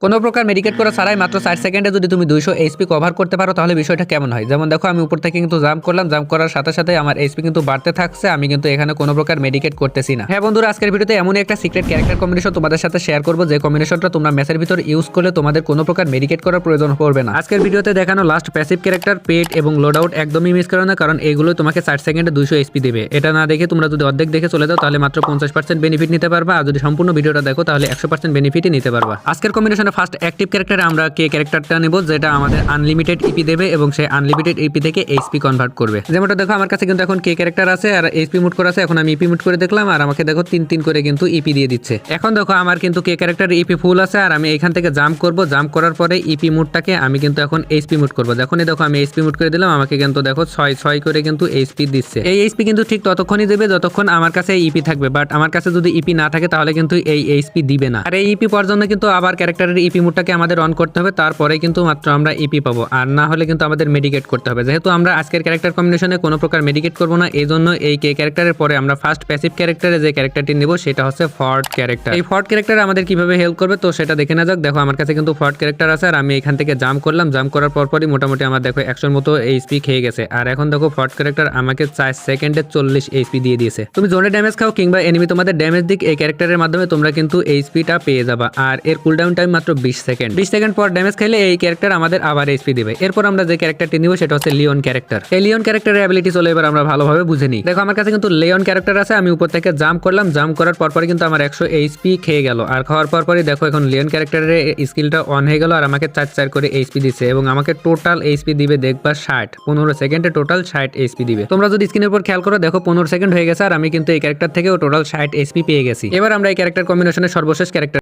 কোনো প্রকার মেডিকেট করা ছাড়াই মাত্র 4 সেকেন্ডে যদি তুমি 200 এইচপি কভার করতে পারো তাহলে বিষয়টা কেমন হয়। যেমন দেখো আমি উপর থেকে কিন্তু জাম্প করলাম, জাম্প করার সাথে সাথে আমার এইচপি কিন্তু বাড়তে থাকছে, আমি কিন্তু এখানে কোনো প্রকার মেডিকেট করতেছি না। হ্যাঁ বন্ধুরা, আজকের ভিডিওতে এমনই একটা সিক্রেট ক্যারেক্টার কম্বিনেশন তোমাদের সাথে শেয়ার করবো, যে কম্বিনেশনটা তোমরা ম্যাচের ভিতর ইউজ করলে তোমাদের কোনো প্রকার মেডিকেট করার প্রয়োজন পড়বে না। আজকের ভিডিওতে দেখানো লাস্ট প্যাসিভ ক্যারেক্টার পেট এবং লোড আউট একদমই মিস করো না, কারণ এগুলো তোমাকে 4 সেকেন্ডে 200 এইচপি দেবে। এটা না দেখে তোমরা যদি অর্ধেক দেখে চলে যাও তাহলে মাত্র 50% বেনিফিট নিতে পারবা, আর যদি সম্পূর্ণ ভিডিওটা দেখো তাহলে 100% বেনিফিটই নিতে পারবা। আজকের কম্বিনেশনে ফার্স্ট অ্যাক্টিভ ক্যারেক্টারে আমরা কে ক্যারেক্টারটা নেব, যেটা আমাদের আনলিমিটেড ইপি দেবে এবং সেই আনলিমিটেড ইপি থেকে এইচপি কনভার্ট করবে। যেমনটা দেখো আমার কাছে কিন্তু এখন কে ক্যারেক্টার আছে আর এইচপি মুড করা আছে। এখন আমি ইপি মুড করে দেখলাম আর আমাকে দেখো 3 করে কিন্তু ইপি দিয়ে দিচ্ছে। এখন দেখো আমার কিন্তু কে ক্যারেক্টার ইপি ফুল আছে আর আমি এখান থেকে জাম্প করব, জাম্প করার পরে ইপি মুডটাকে আমি কিন্তু এখন এইচপি মুড করব। যখনই দেখো আমি এইচপি মুড করে দিলাম, আমাকে কিন্তু দেখো 6 করে কিন্তু এইচপি দিচ্ছে। এই এইচপি কিন্তু ঠিক ততক্ষণই দেবে যতক্ষণ আমার কাছে ইপি থাকবে, বাট আমার কাছে যদি ইপি না থাকে তাহলে কিন্তু এই এইচপি দিবে না। আর এই ইপি পাওয়ার জন্য কিন্তু আবার ক্যারেক্টারের ইপি মুডটাকে আমাদের অন করতে হবে, তারপরে কিন্তু মাত্র আমরা ইপি পাবো, আর না হলে কিন্তু আমাদের মেডিকেট করতে হবে। যেহেতু আমরা আজকের ক্যারেক্টার কম্বিনেশনে কোনো প্রকার মেডিকেট করবো না, এই জন্য এই কে ক্যারেক্টারের পরে আমরা ফার্স্ট প্যাসিভ ক্যারেক্টারে যে ক্যারেক্টারটি নেব সেটা হচ্ছে ফর্ট ক্যারেক্টার। এই ফর্ট ক্যারেক্টার আমাদের কিভাবে হেল্প করবে তো সেটা দেখে না যাক। দেখো আমার কাছে কিন্তু ফর্ট ক্যারেক্টার আছে আর আমি এখান থেকে জাম্প করলাম, জাম্প করার পরপরই মোটামুটি আমার দেখো 100 মতো এইচপি খেয়ে গেছে। আর এখন দেখো ফর্ট ক্যারেক্টার আমাকে 4 সেকেন্ডে 40 এইচপি দিয়ে দিয়েছে। তুমি জোনে ড্যামেজ খাও কিংবা এনিমি তোমাদের ড্যামেজ দিক, এই ক্যারেক্টারের মাধ্যমে তোমরা কিন্তু এইচপিটা পেয়ে যাবা। আর এর কুলডাউন টাইম মাত্র 20 সেকেন্ড। 20 সেকেন্ড পর ড্যামেজ খাইলে এই ক্যারেক্টার আমাদের আবার এইচপি দেবে। এরপর আমরা যে ক্যারেক্টারটি নিব সেটা হচ্ছে লিওন ক্যারেক্টার। এই লিওন ক্যারেক্টারের অ্যাবিলিটি চলে এবার আমরা ভালোভাবে বুঝে নিই। দেখো আমার কাছে কিন্তু লিওন ক্যারেক্টার আছে, আমি উপর থেকে জাম্প করলাম, জাম্প করার পরপরই কিন্তু আমার 100 এইচপি খেয়ে গেল। আর খাওয়ার পরপরই দেখো এখন লিওন ক্যারেক্টারের স্কিলটা অন হয়ে গেল আর আমাকে 4 করে এইচপি দিচ্ছে এবং আমাকে টোটাল এইচপি দিবে দেখবা 60। 15 সেকেন্ডে টোটাল 60 এইচপি দিবে। তোমরা যদি স্ক্রিনের উপর খেয়াল করো দেখো 15 সেকেন্ড হয়ে গেছে আর আমি কিন্তু এই ক্যারেক্টার থেকেও টোটাল 60 এইচপি পেয়ে গেছি। এবার আমরা এই ক্যারেক্টার কম্বিনেশনের সর্বশেষ ক্যারেক্টার